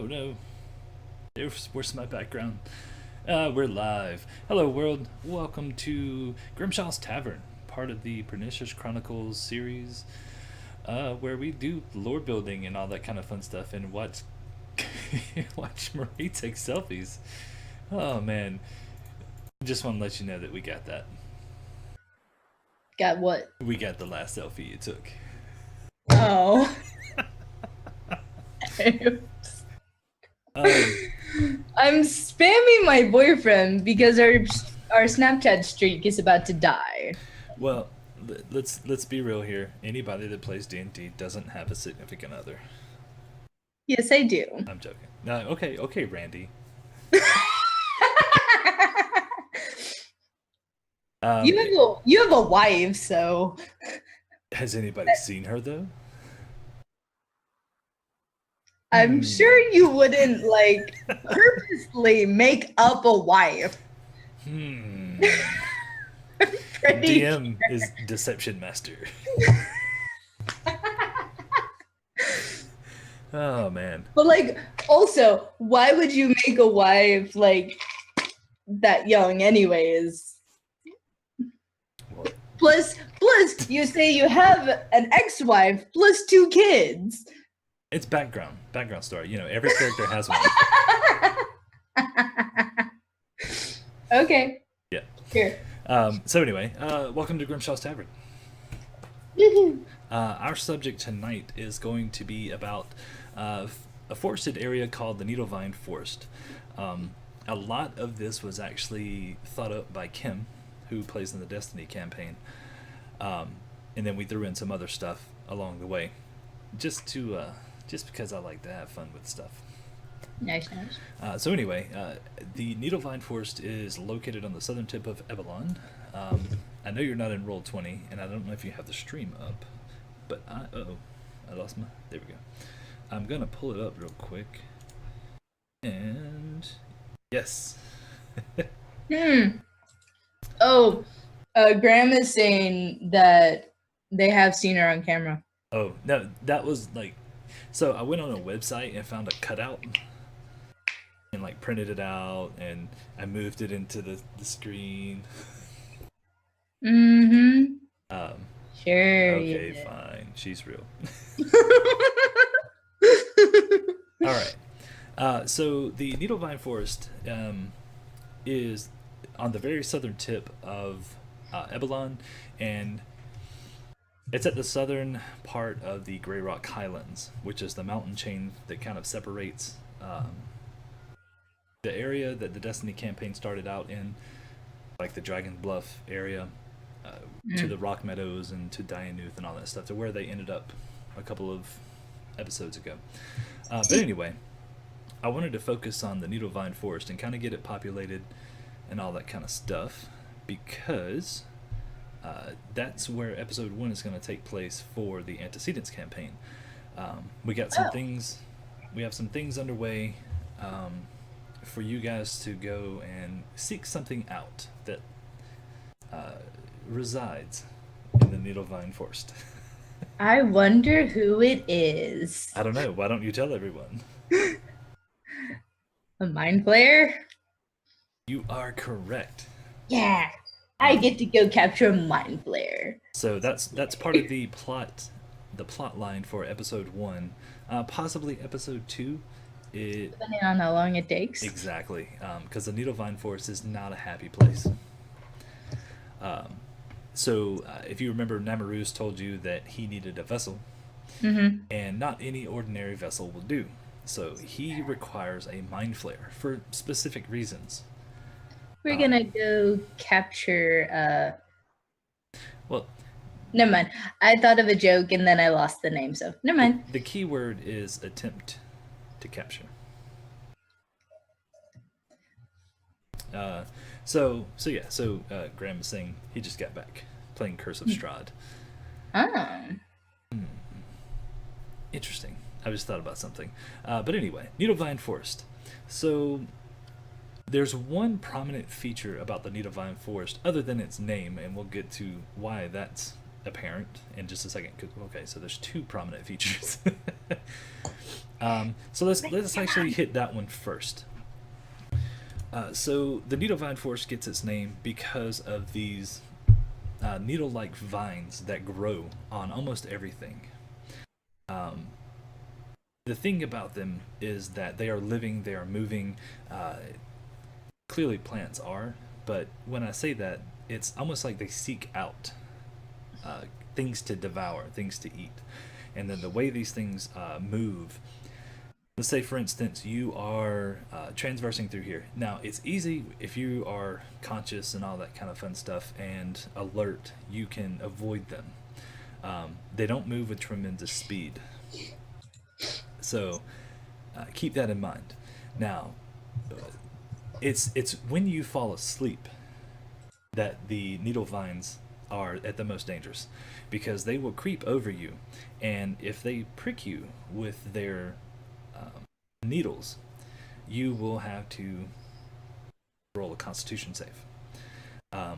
Oh no, where's my background? We're live. Hello, world. Welcome to Grimshaw's Tavern, part of the Pernicious Chronicles series, where we do lore building and all that kind of fun stuff, and watch watch Marie take selfies. Oh man, just want to let you know that we got that. Got what? We got the last selfie you took. Oh. Um, I'm spamming my boyfriend because our Snapchat streak is about to die. well, let's be real here. Anybody that plays D&D doesn't have a significant other. Yes, I do. I'm joking. No, okay, Randy. You have a wife, so Has anybody seen her though? I'm sure you wouldn't like purposely make up a wife. Pretty DM is Deception Master. Oh man. But like, also, why would you make a wife like that young, anyways? What? Plus, you say you have an ex-wife plus 2 kids. It's background story. You know, every character has one. Okay. Yeah. Here. So anyway, welcome to Grimshaw's Tavern. Our subject tonight is going to be about a forested area called the Needlevine Forest. A lot of this was actually thought up by Kim, who plays in the Destiny campaign, and then we threw in some other stuff along the way, just because I like to have fun with stuff. Nice. So anyway, the Needlevine Forest is located on the southern tip of Ebelon. I know you're not in Roll20, and I don't know if you have the stream up, but I lost my. There we go. I'm gonna pull it up real quick, and yes. Oh, Graham is saying that they have seen her on camera. Oh no, that was like. So I went on a website and found a cutout and like printed it out, and I moved it into the screen. Sure. Okay, fine. She's real. All right. So the Needlevine Forest is on the very southern tip of Ebelon, and it's at the southern part of the Grey Rock Highlands, which is the mountain chain that kind of separates the area that the Destiny campaign started out in, like the Dragon Bluff area, to the Rock Meadows and to Dianuth and all that stuff, to where they ended up a couple of episodes ago. But anyway, I wanted to focus on the Needlevine Forest and kind of get it populated and all that kind of stuff, because that's where episode 1 is going to take place for the Antecedents campaign. We got some things. We have some things underway for you guys to go and seek something out that resides in the Needlevine Forest. I wonder who it is. I don't know. Why don't you tell everyone? A mind flayer? You are correct. Yeah. I get to go capture a mind flayer. So that's part of the plot line for episode 1, possibly episode 2. Depending on how long it takes. Exactly, because the Needlevine Forest is not a happy place. So if you remember, Namaruz told you that he needed a vessel, and not any ordinary vessel will do. So he requires a mind flayer for specific reasons. We're gonna go capture. Well, never mind. I thought of a joke and then I lost the name, so never mind. The key word is attempt to capture. So Graham is saying he just got back playing Curse of Strahd. Interesting. I just thought about something. But anyway, Needlevine Forest. So there's one prominent feature about the Needlevine Forest, other than its name, and we'll get to why that's apparent in just a second. Okay, so there's two prominent features. So let's actually hit that one first. So the Needlevine Forest gets its name because of these needle-like vines that grow on almost everything. Um, the thing about them is that they are living, they are moving. Clearly, plants are, but when I say that, it's almost like they seek out things to devour, things to eat. And then the way these things move, let's say, for instance, you are transversing through here. Now, it's easy if you are conscious and all that kind of fun stuff and alert, you can avoid them. They don't move with tremendous speed. So keep that in mind. Now, it's when you fall asleep that the needle vines are at the most dangerous, because they will creep over you, and if they prick you with their needles, you will have to roll a Constitution save,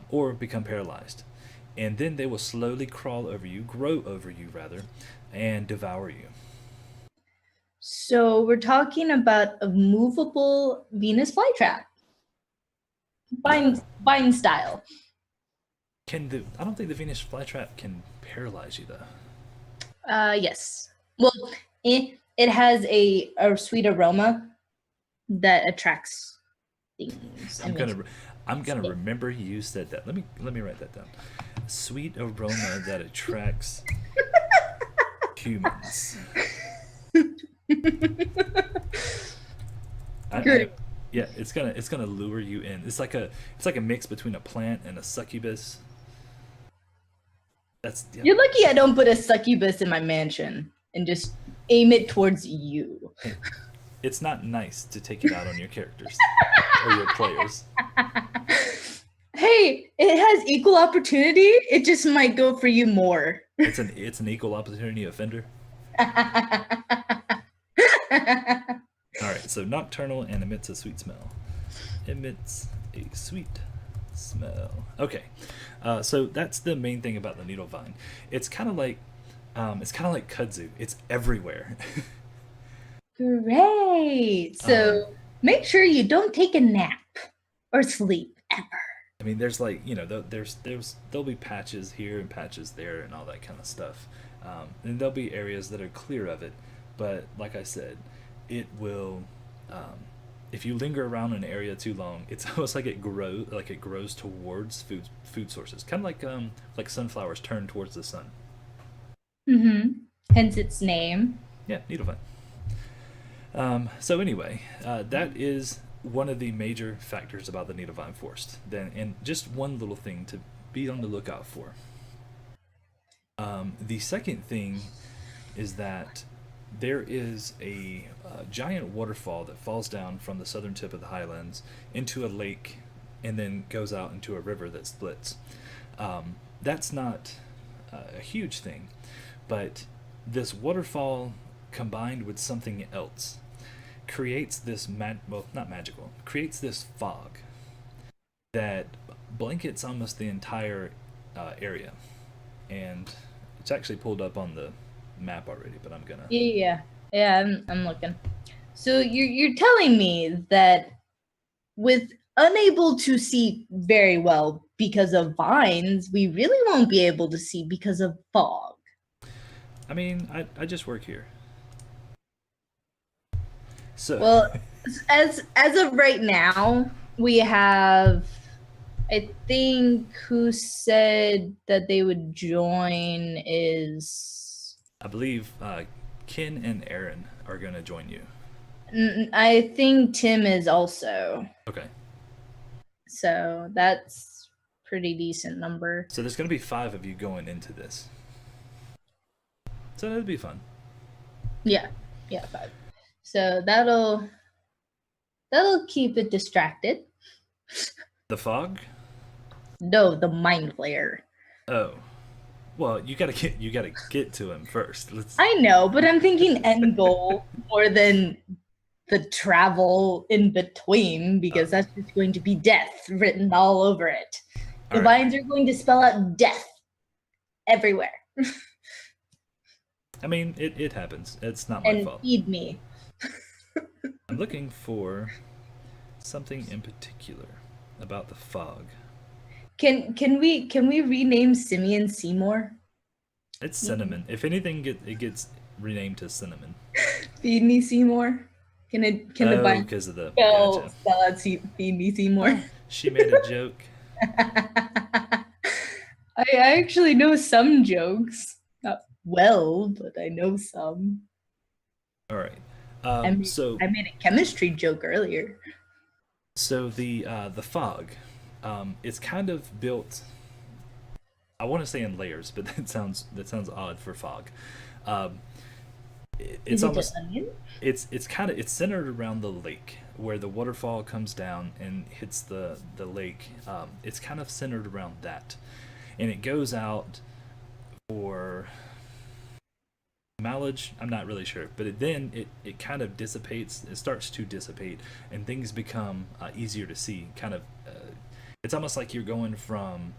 or become paralyzed, and then they will slowly crawl over you, grow over you rather, and devour you. So we're talking about a movable Venus flytrap. Bind style. I don't think the Venus flytrap can paralyze you though. Yes. Well, it has a sweet aroma that attracts things. I'm gonna remember you said that. Let me write that down. Sweet aroma that attracts humans. Yeah, it's gonna lure you in. It's like a mix between a plant and a succubus. You're lucky I don't put a succubus in my mansion and just aim it towards you. It's not nice to take it out on your characters or your players. Hey, it has equal opportunity. It just might go for you more. It's an equal opportunity offender. All right, so nocturnal and emits a sweet smell. Emits a sweet smell. Okay, so that's the main thing about the needle vine. It's kind of like kudzu. It's everywhere. Great. So make sure you don't take a nap or sleep ever. I mean, there's there'll be patches here and patches there and all that kind of stuff, and there'll be areas that are clear of it. But like I said, it will. If you linger around an area too long, it's almost like it grows towards food sources, kind of like sunflowers turn towards the sun. Mm-hmm. Hence its name. Yeah, Needlevine. So anyway, that is one of the major factors about the Needlevine Forest. And just one little thing to be on the lookout for. The second thing is that there is a giant waterfall that falls down from the southern tip of the highlands into a lake and then goes out into a river that splits. That's not a huge thing, but this waterfall combined with something else creates this creates this fog that blankets almost the entire area. And it's actually pulled up on the map already, but I'm gonna I'm looking. So you're telling me that with unable to see very well because of vines, we really won't be able to see because of fog. I mean, I just work here. So well, as of right now, we have, I think, who said that they would join is, I believe Ken and Aaron are going to join you. I think Tim is also. Okay. So that's pretty decent number. So there's going to be 5 of you going into this. So that'll be fun. Yeah, 5. So that'll keep it distracted. The fog? No, the mind flayer. Oh. Well, you gotta get to him first. I know, but I'm thinking end goal more than the travel in between, because that's just going to be death written all over it. The vines are going to spell out death. everywhere. I mean, it happens. It's not my And fault. feed me. I'm looking for something in particular about the fog. Can we rename Simeon Seymour? It's cinnamon. If anything, it gets renamed to cinnamon. Feed me Seymour. Can the Oh, Bible because of the spell gotcha. spell out feed me Seymour? Oh, she made a joke. I actually know some jokes. Not well, but I know some. All right. I made, So I made a chemistry joke earlier. the fog, it's kind of built. I want to say in layers, but that sounds odd for fog. Um, it's Is it an almost onion? it's centered around the lake where the waterfall comes down and hits the lake. It's kind of centered around that, and it goes out for mileage. I'm not really sure, but then it kind of dissipates. It starts to dissipate, and things become easier to see. Kind of, it's almost like you're going from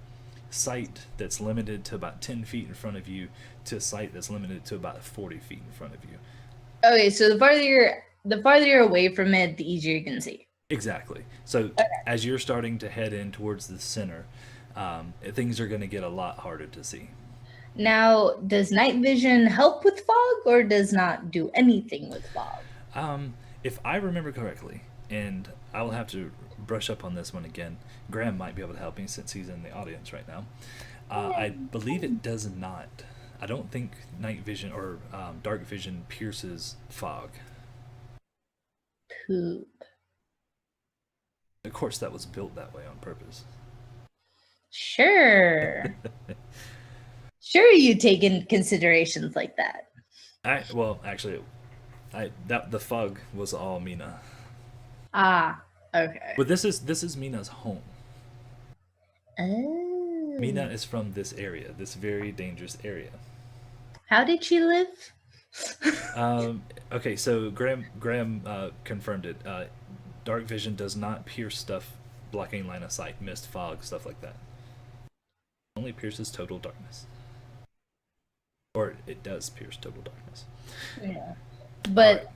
sight that's limited to about 10 feet in front of you to sight that's limited to about 40 feet in front of you. Okay, so the farther you're away from it, the easier you can see. Exactly. So Okay. as you're starting to head in towards the center, things are going to get a lot harder to see. Now, does night vision help with fog or does not do anything with fog? If I remember correctly, and I will have to brush up on this one again, Graham might be able to help me since he's in the audience right now. I believe it does not. I don't think night vision or dark vision pierces fog. Poop. Of course, that was built that way on purpose. Sure. Sure, you take in considerations like that. Well, actually, that the fog was all Mina. Ah, okay. But this is Mina's home. Mina Oh. is from this area, this very dangerous area. How did she live? Um, okay, so Graham confirmed it. Dark vision does not pierce stuff blocking line of sight, mist, fog, stuff like that. Only pierces total darkness, or it does pierce total darkness. Yeah. All right, But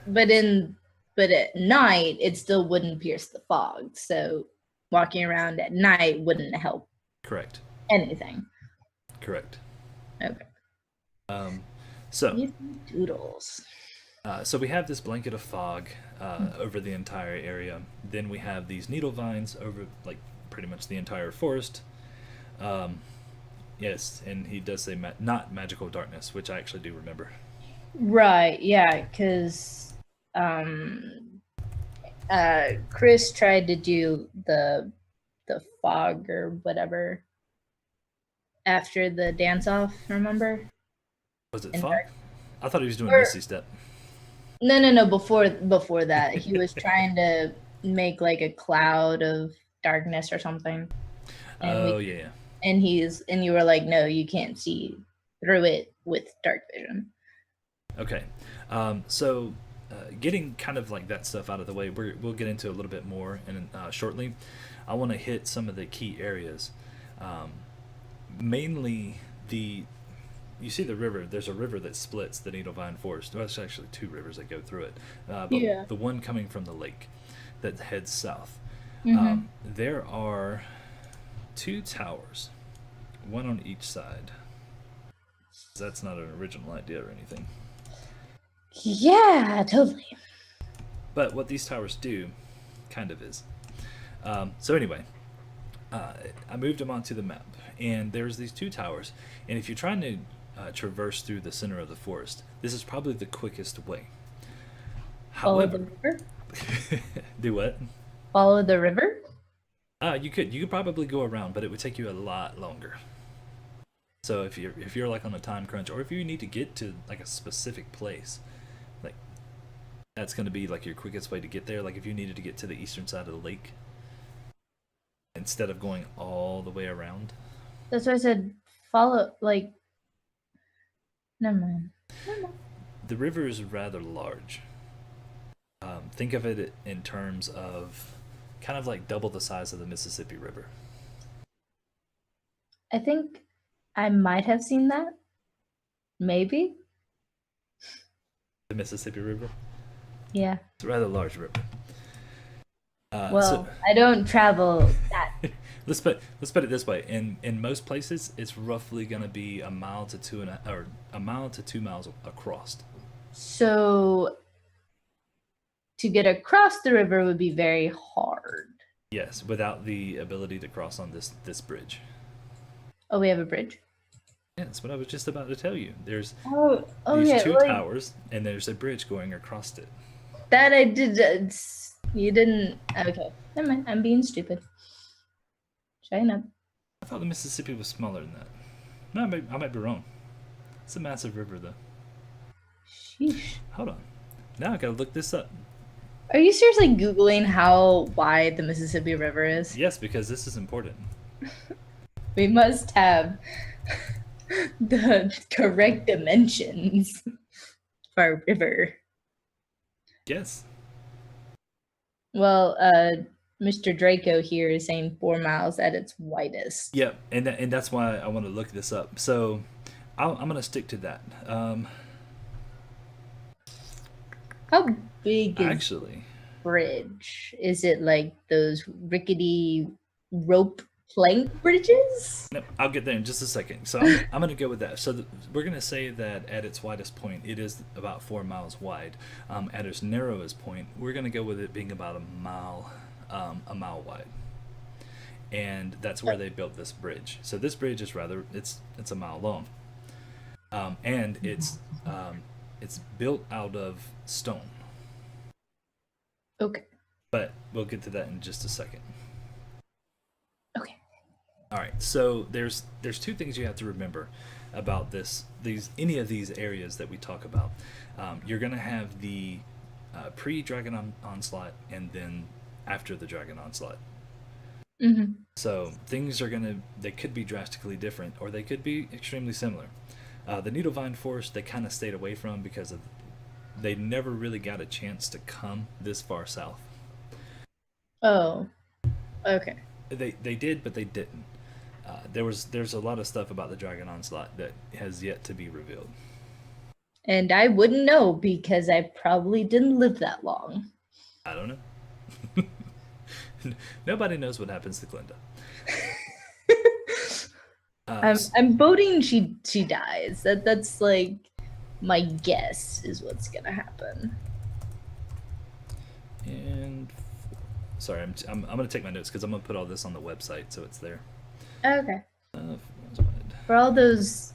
but in but at night it still wouldn't pierce the fog. So walking around at night wouldn't help correct, anything. correct. Okay. Um, so These doodles. so we have this blanket of fog over the entire area. Then we have these needle vines over like pretty much the entire forest. Um, yes, and he does say not magical darkness, which I actually do remember. Right, yeah, because um Chris tried to do the fog or whatever after the dance off, remember? Was it In fog? dark I thought he was doing or Misty Step. no, before that. He was trying to make like a cloud of darkness or something. And Oh we yeah, yeah. and you were like, no, you can't see through it with dark vision. Okay. So, getting kind of like that stuff out of the way, we'll get into a little bit more in shortly. I want to hit some of the key areas. Um, Mainly the you see the river. There's a river that splits the Needlevine Forest. Well, there's actually two rivers that go through it, but Yeah. the one coming from the lake that heads south. Mm-hmm. There are two towers, one on each side. That's not an original idea or anything. Yeah, totally. But what these towers do, kind of is. So anyway, uh, I moved them onto the map, and there's these two towers. And if you're trying to traverse through the center of the forest, this is probably the quickest way. Follow the However, river. do what? Follow the river. You could probably go around, but it would take you a lot longer. So if you're like on a time crunch, or if you need to get to like a specific place, like that's going to be like your quickest way to get there. Like if you needed to get to the eastern side of the lake instead of going all the way around. That's why I said follow. Like, never mind. Never mind. The river is rather large. Think of it in terms of kind of like double the size of the Mississippi River. I think I might have seen that. Maybe. The Mississippi River. Yeah. It's a rather large river. Well, I don't travel that. Let's put it this way. In most places, it's roughly going to be a mile to a mile to 2 miles across. So to get across the river would be very hard. Yes, without the ability to cross on this bridge. Oh, we have a bridge. Yeah, that's what I was just about to tell you. There's Oh, these okay. two Like, towers, and there's a bridge going across it. that I did. You didn't. Okay. Never mind. I'm being stupid. Shut up. I thought the Mississippi was smaller than that. No, I might be wrong. It's a massive river, though. Sheesh. Hold on. Now I gotta look this up. Are you seriously Googling how wide the Mississippi River is? Yes, because this is important. We must have the correct dimensions for a river. Yes. Well, Mr. Draco here is saying 4 miles at its widest. Yep, and that's why I want to look this up. So I'm gonna stick to that. How big is Actually, bridge? Is it like those rickety rope plank bridges? no, I'll get there in just a second. So I'm gonna go with that. So we're gonna say that at its widest point, it is about 4 miles wide. At its narrowest point, we're gonna go with it being about a mile wide. And that's where they built this bridge. So this bridge is it's a mile long, and it's built out of stone. Okay. But we'll get to that in just a second. Okay. All right. So there's two things you have to remember about any of these areas that we talk about. You're gonna have the pre-dragon onslaught and then after the dragon onslaught. Mm-hmm. So things they could be drastically different, or they could be extremely similar. The Needlevine Forest they kind of stayed away from because they never really got a chance to come this far south. Oh. Okay. They did, but they didn't. There's a lot of stuff about the Dragon Onslaught that has yet to be revealed. And I wouldn't know because I probably didn't live that long. I don't know. Nobody knows what happens to Glinda. I'm voting she dies. That's like my guess is what's gonna happen. And sorry, I'm gonna take my notes because I'm gonna put all this on the website so it's there. Okay. For all those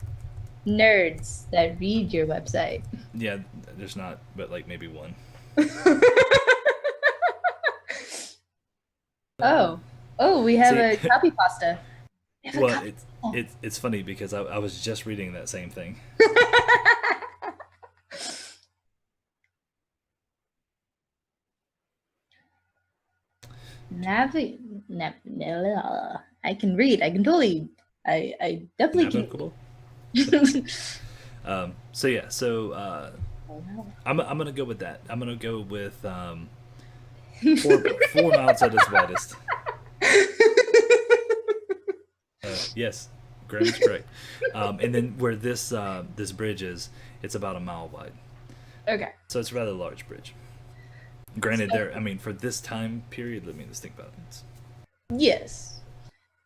nerds that read your website. Yeah, there's not, but like maybe one. Oh, we have a copy pasta. Well, it's funny because I was just reading that same thing. I can read. I can totally. I definitely can. So yeah, I'm gonna go with that. I'm gonna go with 4 miles at its widest. Yes, Graham's correct. And then where this bridge is, it's about a mile wide. Okay. So it's a rather large bridge. Granted, for this time period, let me just think about it. Yes,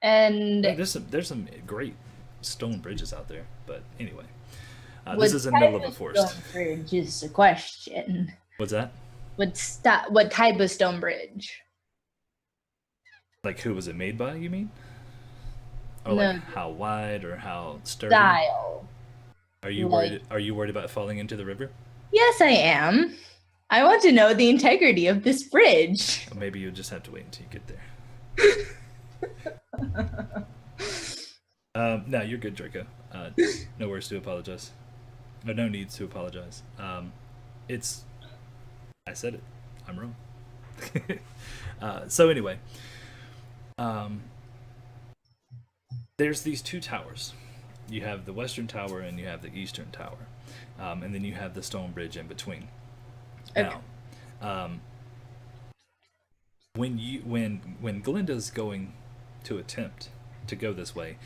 and there's some great stone bridges out there, but anyway, this is in the middle of a forest. Stone bridge is the question. What's that? What type of stone bridge? Like who was it made by? You mean? Or No. like how wide or how sturdy? Style. Are you worried? Are you worried about falling into the river? Yes, I am. I want to know the integrity of this bridge. Or maybe you'll just have to wait until you get there. No, you're good, Draco. No worries to apologize. No need to apologize. I said it. I'm wrong. So anyway, there's these two towers. You have the western tower and you have the eastern tower, and then you have the stone bridge in between. Okay. Now, when Glinda's going to attempt to go this way,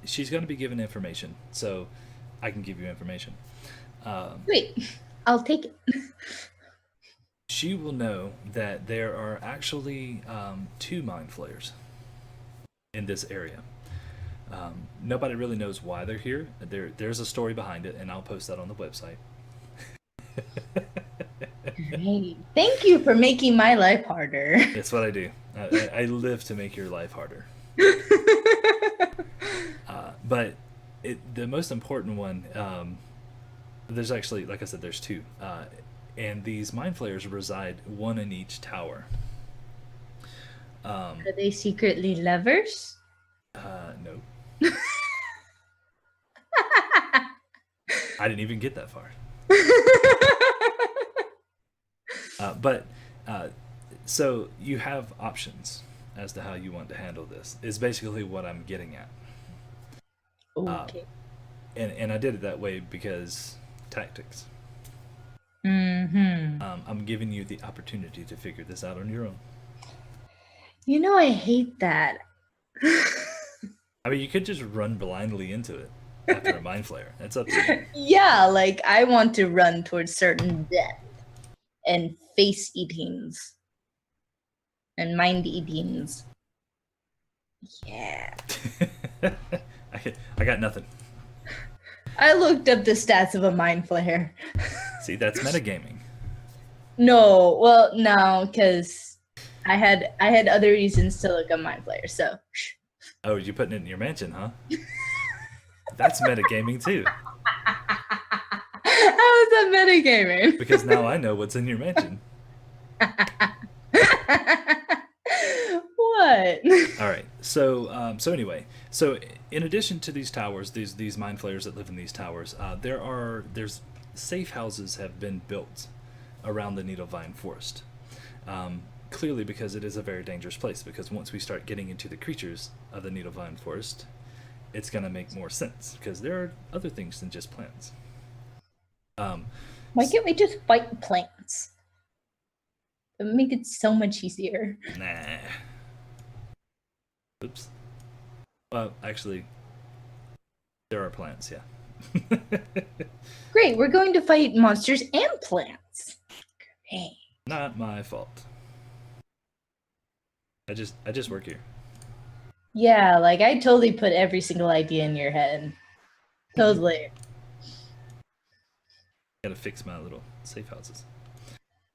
she's going to be given information, so I can give you information. Wait, I'll take it. She will know that there are actually 2 mind flayers in this area. Nobody really knows why they're here. There's a story behind it, and I'll post that on the website. Great. Thank you for making my life harder. That's what I do. I live to make your life harder. But the most important one, there's actually, like I said, there's 2. And these mind flayers reside 1 in each tower. Are they secretly lovers? No. I didn't even get that far. So you have options as to how you want to handle this, is basically what I'm getting at. Okay. And I did it that way because tactics. Mm-hmm. I'm giving you the opportunity to figure this out on your own. You know, I hate that. I mean, you could just run blindly into it after a mind flayer. That's up to you. Yeah, like I want to run towards certain death and face eatings and mind eatings. Yeah. I got nothing. I looked up the stats of a mind flayer. See, that's metagaming. No, well, no, because I had other reasons to look up mind flayer. So. Oh, you're putting it in your mansion, huh? That's metagaming too. How is that metagaming? Because now I know what's in your mansion. What? All right. So anyway, so in addition to these towers, these mind flayers that live in these towers, there's safe houses have been built around the Needlevine Forest. Clearly, because it is a very dangerous place. Because once we start getting into the creatures of the Needlevine Forest, it's gonna make more sense. Because there are other things than just plants. Why can't we just fight plants? It would make it so much easier. Nah. Oops. Well, actually, there are plants, yeah. Great, we're going to fight monsters and plants. Great. Not my fault. I just work here. Yeah, like I totally put every single idea in your head. Totally. Gotta fix my little safe houses.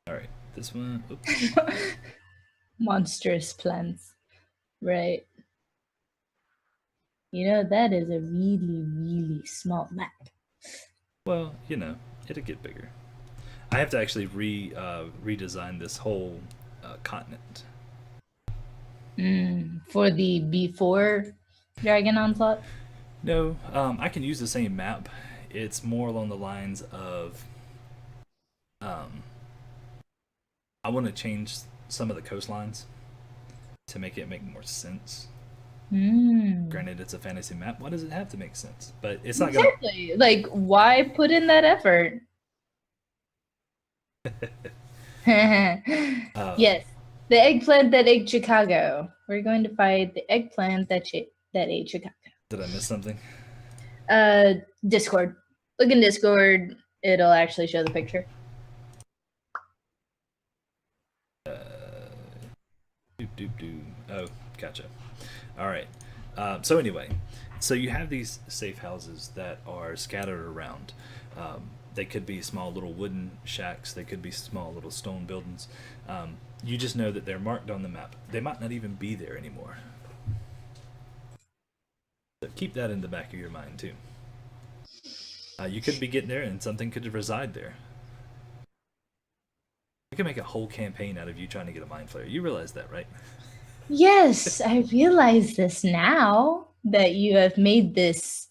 Alright, this one. Oops. Monstrous plants. Right. You know, that is a really, really small map. Well, you know, it'll get bigger. I have to actually redesign this whole continent. For the before Dragon Onslaught? No, I can use the same map. It's more along the lines of I want to change some of the coastlines to make it make more sense. Granted, it's a fantasy map. Why does it have to make sense? But it's not exactly. Like, why put in that effort? Yes, the eggplant that ate Chicago. We're going to fight the eggplant that ate Chicago. Did I miss something? Discord. Look in Discord. It'll actually show the picture. Oh, gotcha. All right. So anyway, so you have these safe houses that are scattered around. They could be small little wooden shacks. They could be small little stone buildings. You just know that they're marked on the map. They might not even be there anymore. So keep that in the back of your mind too. You could be getting there and something could reside there. We can make a whole campaign out of you trying to get a mind flayer. You realize that, right? Yes, I realize this now that you have made this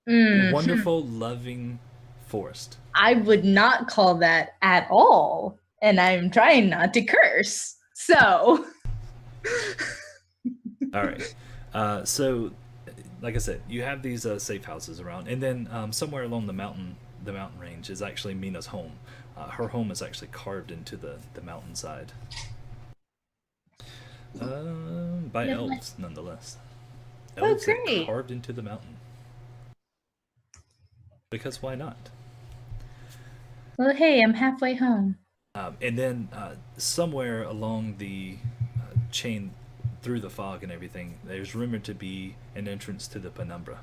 wonderful, loving forest. I would not call that at all, and I'm trying not to curse. So, all right. So, like I said, you have these safe houses around, and then somewhere along the mountain range is actually Mina's home. Her home is actually carved into the mountainside. By elves, nonetheless. Elves that great. carved into the mountain. Because why not? Well, hey, I'm halfway home. And then somewhere along the chain through the fog and everything, there's rumored to be an entrance to the penumbra.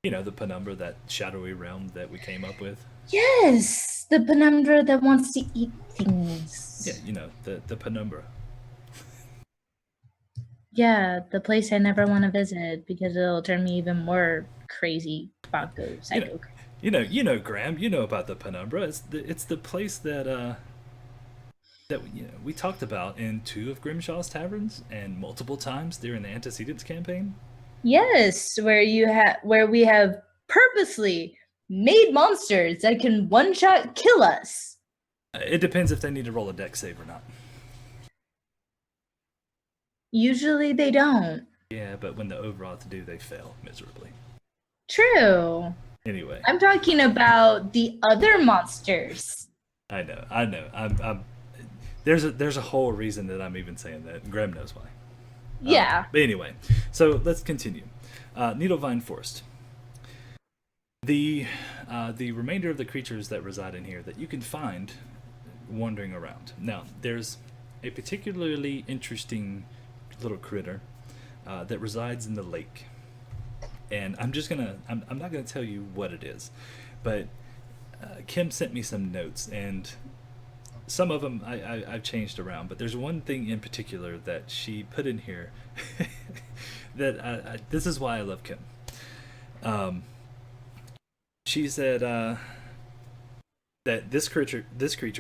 You know, the penumbra, that shadowy realm that we came up with. Yes, the penumbra that wants to eat things. Yeah, you know, the penumbra. Yeah, the place I never want to visit because it'll turn me even more crazy, bonko, psycho. You know, Graham. You know about the penumbra. It's the place that we talked about in two of Grimshaw's taverns and multiple times during the Antecedents campaign. Yes, where we have purposely made monsters that can one shot kill us. It depends if they need to roll a dex save or not. Usually they don't. Yeah, but when the overodds do, they fail miserably. True. Anyway, I'm talking about the other monsters. I know. I'm there's a whole reason that I'm even saying that. Graham knows why. Yeah. But anyway, so let's continue. Needlevine Forest. The remainder of the creatures that reside in here that you can find wandering around. Now, there's a particularly interesting little critter that resides in the lake, and I'm not gonna tell you what it is, but Kim sent me some notes, and some of them I've changed around, but there's one thing in particular that she put in here that this is why I love Kim. She said that this creature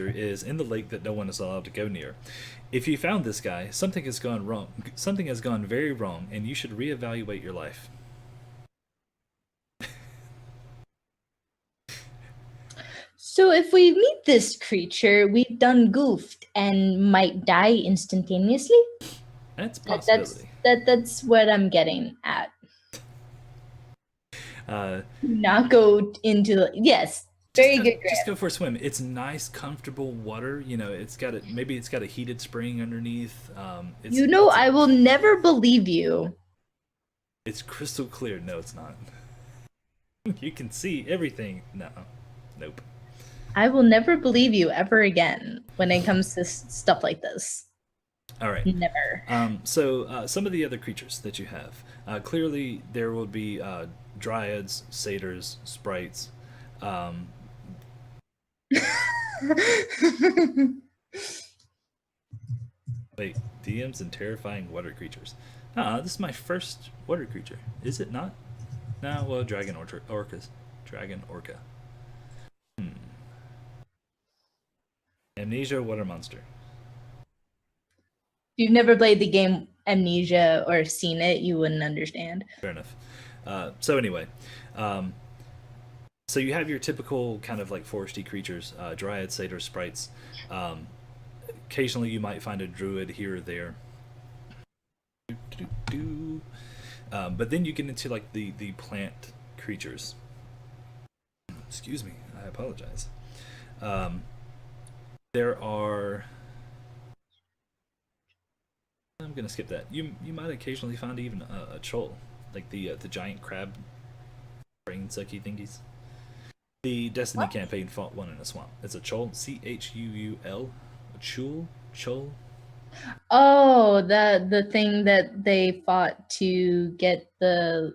is in the lake that no one is allowed to go near. If you found this guy, something has gone wrong. Something has gone very wrong, and you should reevaluate your life. So if we meet this creature, we've done goofed and might die instantaneously. That's a possibility. That's what I'm getting at. Uh, Not go into the yes. Very good. Just go for a swim. It's nice, comfortable water. You know, maybe it's got a heated spring underneath. I will never believe you. It's crystal clear. No, it's not. You can see everything. No, nope. I will never believe you ever again when it comes to stuff like this. All right. Never. So some of the other creatures that you have, clearly there will be dryads, satyrs, sprites. Wait, DMs and terrifying water creatures. This is my first water creature. Is it not? No, well, dragon orcas. Dragon orca. Amnesia water monster. If you've never played the game Amnesia or seen it, you wouldn't understand. Fair enough. So anyway, so you have your typical kind of like foresty creatures, dryads, satyrs, sprites. Occasionally you might find a druid here or there. But then you get into like the plant creatures. Excuse me, I apologize. There are. I'm gonna skip that. You might occasionally find even a troll, like the giant crab brain sucky thingies. The Destiny campaign fought one in a swamp. It's a chul, Chuul, a chul. Oh, the thing that they fought to get the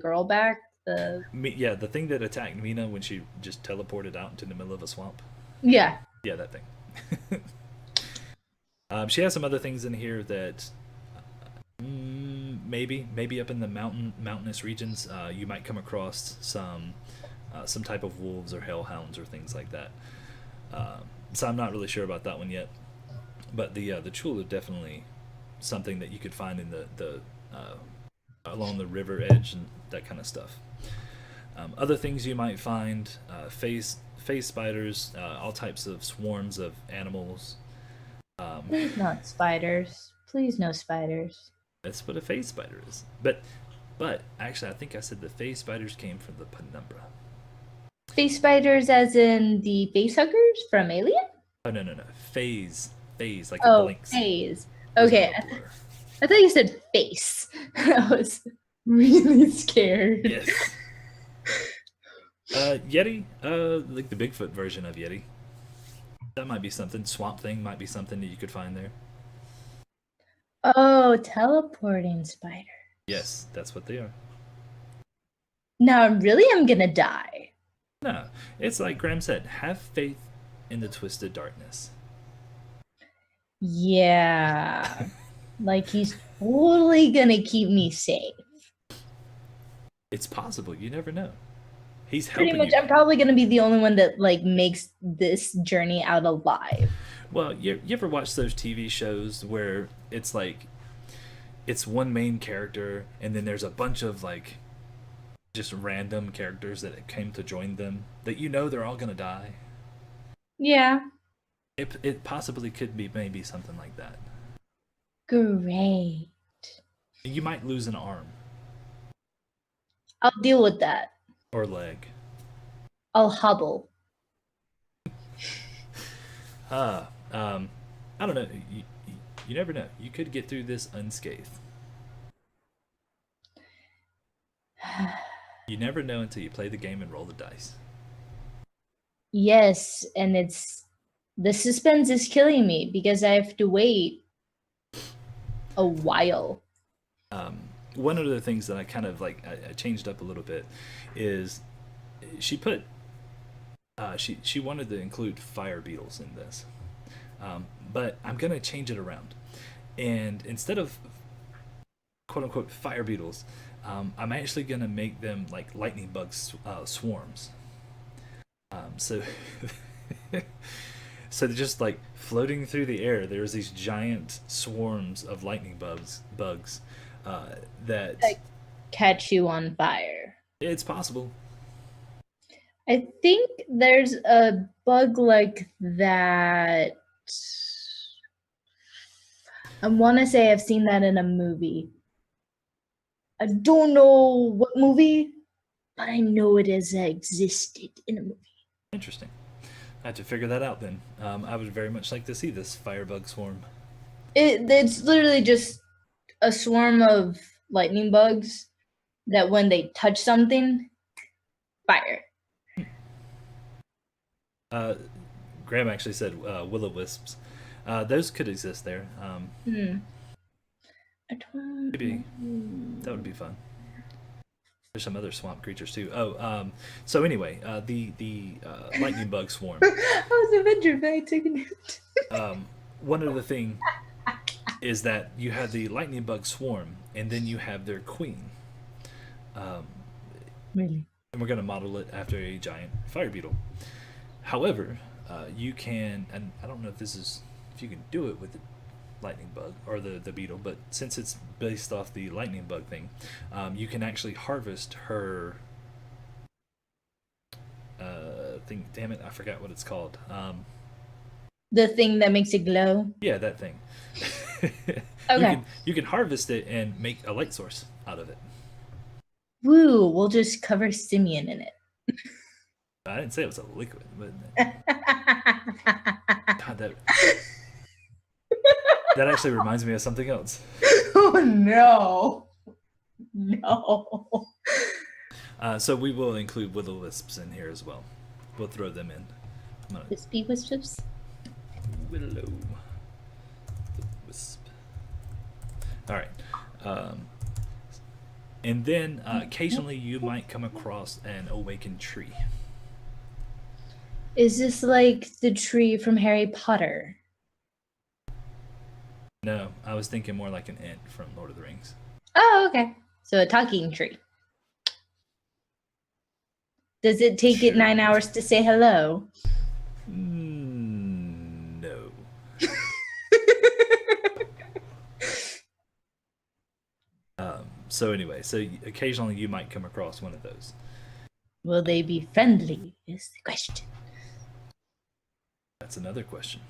girl back. Yeah, the thing that attacked Mina when she just teleported out into the middle of a swamp. Yeah. Yeah, that thing. She has some other things in here that maybe up in the mountainous regions you might come across some type of wolves or hellhounds or things like that. So I'm not really sure about that one yet. But the chul is definitely something that you could find in the along the river edge and that kind of stuff. Other things you might find: phase spiders, all types of swarms of animals. Please not spiders. Please no spiders. That's what a phase spider is. But actually, I think I said the phase spiders came from the penumbra. Face spiders, as in the face huggers from Alien? Oh no, phase like the blinks. Phase. Okay. I thought you said face. I was really scared. Yes. Yeti, like the Bigfoot version of Yeti. That might be something. Swamp Thing might be something that you could find there. Oh, teleporting spider. Yes, that's what they are. Now really I'm gonna die. No, it's like Graham said, have faith in the twisted darkness. Yeah. Like he's totally gonna keep me safe. It's possible. You never know. He's Pretty helping much you. I'm probably gonna be the only one that like makes this journey out alive. Well, you ever watch those TV shows where it's like it's one main character and then there's a bunch of like just random characters that came to join them that you know they're all gonna die. Yeah. It possibly could be maybe something like that. Great. You might lose an arm I'll deal with that. or leg. I'll hobble. I don't know. You never know. You could get through this unscathed. You never know until you play the game and roll the dice. Yes, and it's the suspense is killing me because I have to wait a while. One of the things that I kind of like I changed up a little bit is she put she wanted to include fire beetles in this, but I'm gonna change it around, and instead of quote unquote fire beetles, I'm actually gonna make them like lightning bugs swarms. So so they're just like floating through the air. There's these giant swarms of lightning bugs that Like catch you on fire. it's possible. I think there's a bug like that. I want to say I've seen that in a movie. I don't know what movie, but I know it has existed in a movie. Interesting. I have to figure that out then. I would very much like to see this firebug swarm. It's literally just a swarm of lightning bugs that when they touch something, fire. Graham actually said will-o-wisps. Those could exist there. Maybe that would be fun. There's some other swamp creatures too. So anyway, the lightning bug swarm. I was Avenger, but I took a note. One of the thing is that you have the lightning bug swarm, and then you have their queen. Really? And we're going to model it after a giant fire beetle. However, you can, and I don't know if you can do it with the lightning bug or the beetle, but since it's based off the lightning bug thing, you can actually harvest her thing. Damn it, I forgot what it's called. The thing that makes it glow? Yeah, that thing. Okay. You can harvest it and make a light source out of it. Woo, we'll just cover Simeon in it. I didn't say it was a liquid, but God, that actually reminds me of something else. Oh no. No. So we will include will-o-wisps in here as well. We'll throw them in. Wispy wisps? Willow-wisp. All right. And then occasionally you might come across an awakened tree. Is this like the tree from Harry Potter? No, I was thinking more like an ant from Lord of the Rings. Oh, okay. So a talking tree. Does it take it 9 hours to say hello? No. So anyway, so occasionally you might come across one of those. Will they be friendly is the question. That's another question.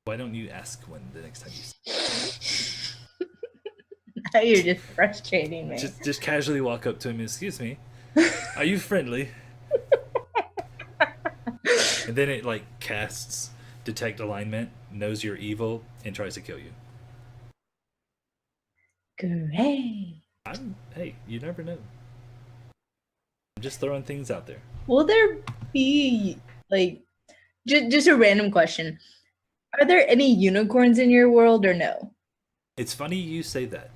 Why don't you ask one the next time you see him? Now you're just frustrating me. Just casually walk up to him, excuse me, are you friendly? And then it like casts detect alignment knows you're evil and tries to kill you. Great. Hey, you never know. I'm just throwing things out there. Will there be like just a random question? Are there any unicorns in your world or no? It's funny you say that,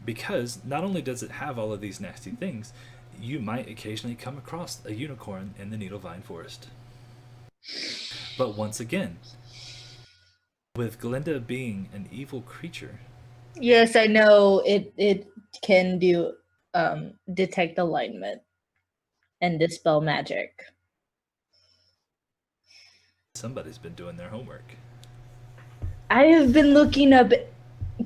because not only does it have all of these nasty things, you might occasionally come across a unicorn in the Needlevine Forest. But once again, with Glinda being an evil creature. Yes, I know it can do detect alignment and dispel magic. Somebody's been doing their homework. I have been looking up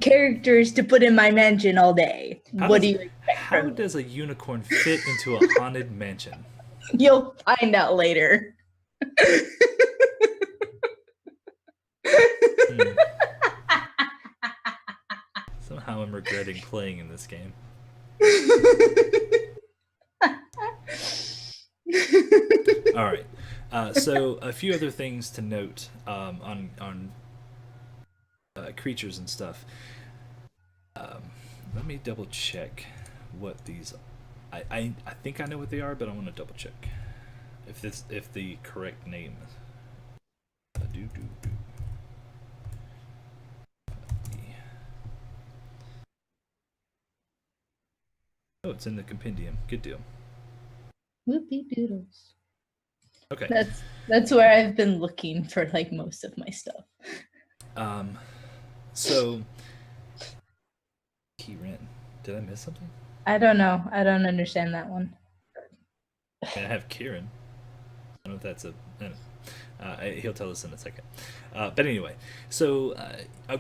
characters to put in my mansion all day. What do you expect How from me? does a unicorn fit into a haunted mansion? You'll find out later. Somehow I'm regretting playing in this game. All right. So a few other things to note on creatures and stuff. Let me double check what these. I think I know what they are, but I want to double check if the correct name. Oh, it's in the compendium. Good deal. Whoopie doodles. Okay. That's where I've been looking for like most of my stuff. So Kieran, did I miss something? I don't know. I don't understand that one. I have Kieran. I don't know if that's he'll tell us in a second. But anyway, so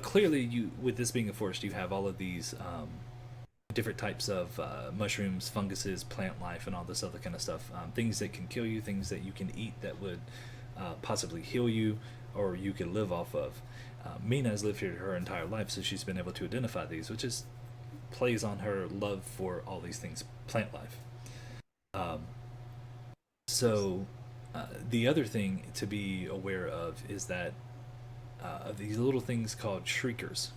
clearly, you with this being a forest, you have all of these different types of mushrooms, funguses, plant life, and all this other kind of stuff. Things that can kill you, things that you can eat that would possibly heal you, or you could live off of. Mina has lived here her entire life, so she's been able to identify these, which is plays on her love for all these things, plant life. So the other thing to be aware of is that of these little things called shriekers.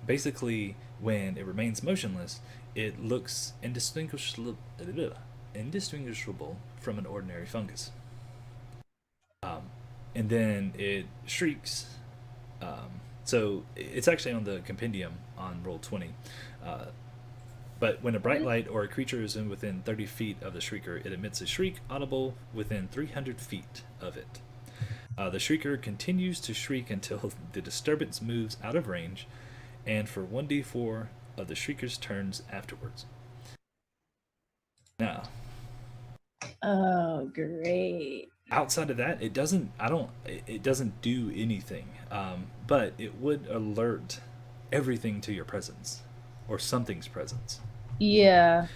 Basically, when it remains motionless, it looks indistinguishable from an ordinary fungus. And then it shrieks. So it's actually on the compendium on roll 20. But when a bright light or a creature is within 30 feet of the shrieker, it emits a shriek audible within 300 feet of it. The shrieker continues to shriek until the disturbance moves out of range, and for 1d4 of the shrieker's turns afterwards. Now. Oh, great. Outside of that, it doesn't do anything. But it would alert everything to your presence, or something's presence. Yeah.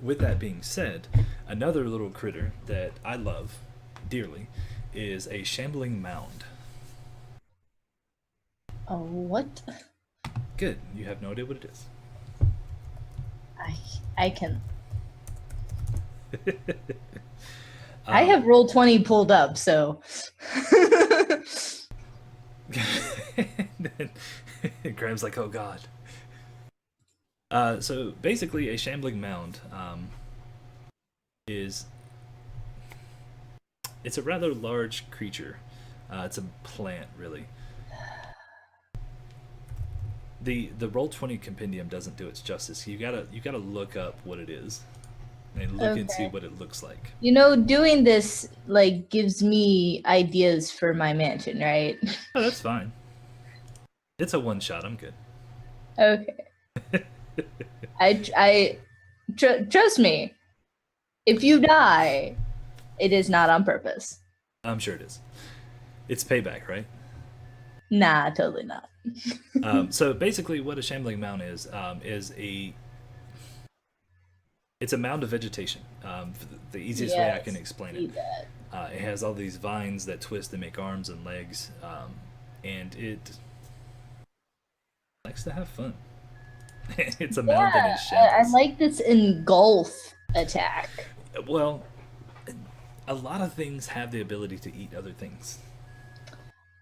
With that being said, another little critter that I love dearly is a shambling mound. Oh, what? Good. You have no idea what it is. I can. I have roll 20 pulled up, so. Graham's like, oh god. So basically, a shambling mound it's a rather large creature. It's a plant, really. The roll 20 compendium doesn't do its justice. You gotta look up what it is and look and see what it looks like. You know, doing this like gives me ideas for my mansion, right? Oh, that's fine. It's a one shot. I'm good. Okay. Trust me. If you die, it is not on purpose. I'm sure it is. It's payback, right? Nah, totally not. So basically, what a shambling mound is it's a mound of vegetation. The easiest way I can explain it. It has all these vines that twist and make arms and legs, and it likes to have fun. It's a mound that is shambles. I like this engulf attack. Well, a lot of things have the ability to eat other things.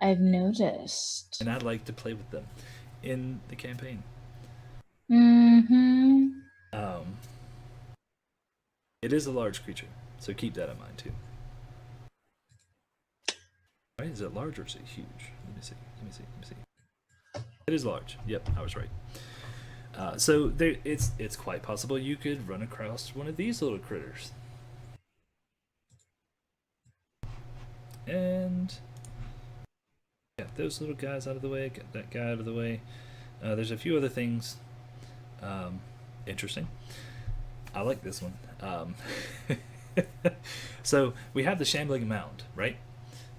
I've noticed. and I'd like to play with them in the campaign. Mm-hmm. Um, it is a large creature, so keep that in mind too. Right? Is it large or is it huge? Let me see. Let me see. Let me see. It is large. Yep, I was right. So there, it's quite possible you could run across one of these little critters. And got those little guys out of the way. Got that guy out of the way. There's a few other things interesting. I like this one. So we have the shambling mound, right?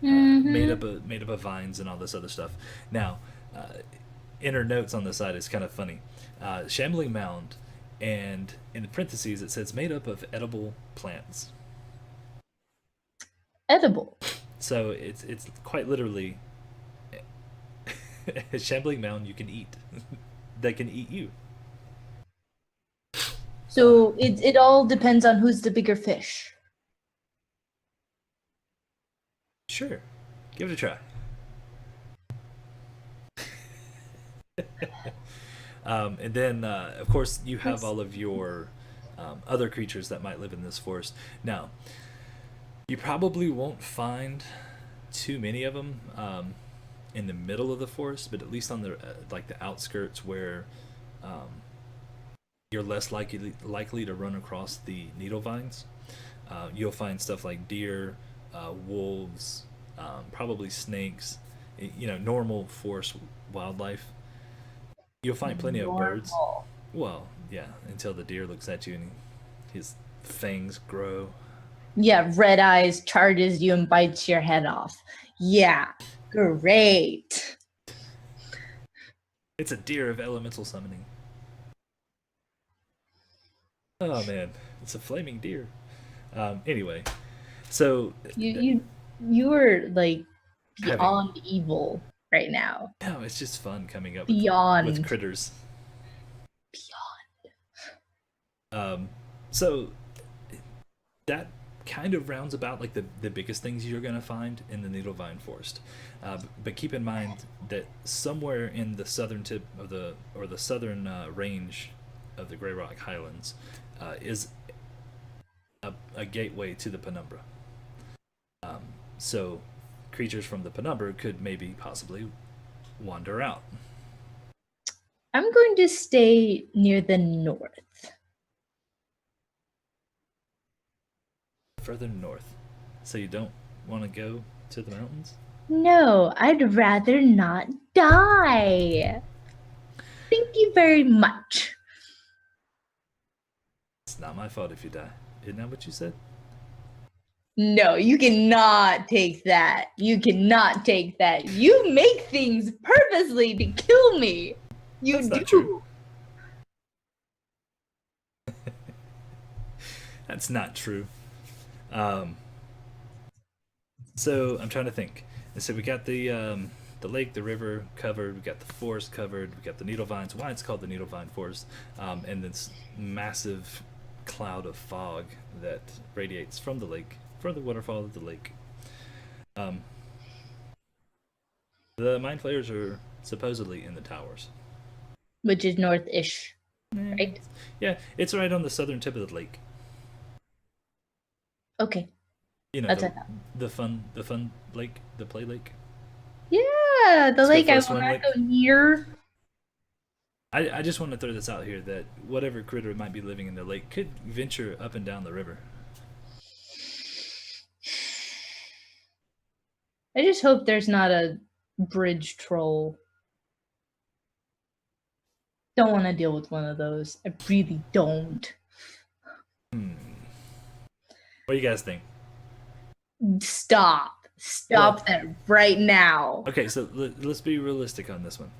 Made up of vines and all this other stuff. Now, inner notes on the side is kind of funny. Shambling mound, and in the parentheses it says made up of edible plants. Edible. So it's quite literally a shambling mound you can eat. That can eat you. So it all depends on who's the bigger fish. Sure, give it a try. And then, of course, you have all of your other creatures that might live in this forest. Now, you probably won't find too many of them in the middle of the forest, but at least on the like the outskirts where you're less likely to run across the needle vines. You'll find stuff like deer, wolves, probably snakes. Normal forest wildlife. You'll find plenty of birds. Normal. Well, yeah, until the deer looks at you and his fangs grow. Yeah, red eyes charges you and bites your head off. Yeah, great. It's a deer of elemental summoning. Oh man, it's a flaming deer. Anyway, so You are like having beyond evil right now. no, it's just fun coming up with Beyond. critters. Beyond. So that kind of rounds about like the biggest things you're gonna find in the Needlevine Forest. But keep in mind that somewhere in the southern tip of the southern range of the Grey Rock Highlands is a gateway to the penumbra. So creatures from the penumbra could maybe possibly wander out. I'm going to stay near the north. Further north. So you don't want to go to the mountains? No, I'd rather not die. Thank you very much. It's not my fault if you die. Isn't that what you said? No, you cannot take that. You cannot take that. You make things purposely to kill me. You That's do. not true. That's not true. So I'm trying to think. And so we got the lake, the river covered. We got the forest covered. We got the needle vines. Why it's called the Needlevine Forest, and this massive cloud of fog that radiates from the lake, from the waterfall of the lake. The mind flayers are supposedly in the towers. Which is north-ish, right? Yeah, it's right on the southern tip of the lake. Okay. You know, That's the fun lake, the play lake. Yeah, the Let's lake go I for a swim, want Lake. to go near. I just want to throw this out here that whatever critter might be living in the lake could venture up and down the river. I just hope there's not a bridge troll. Don't want to deal with one of those. I really don't. What do you guys think? Stop. Stop that right now. Okay, so let's be realistic on this one.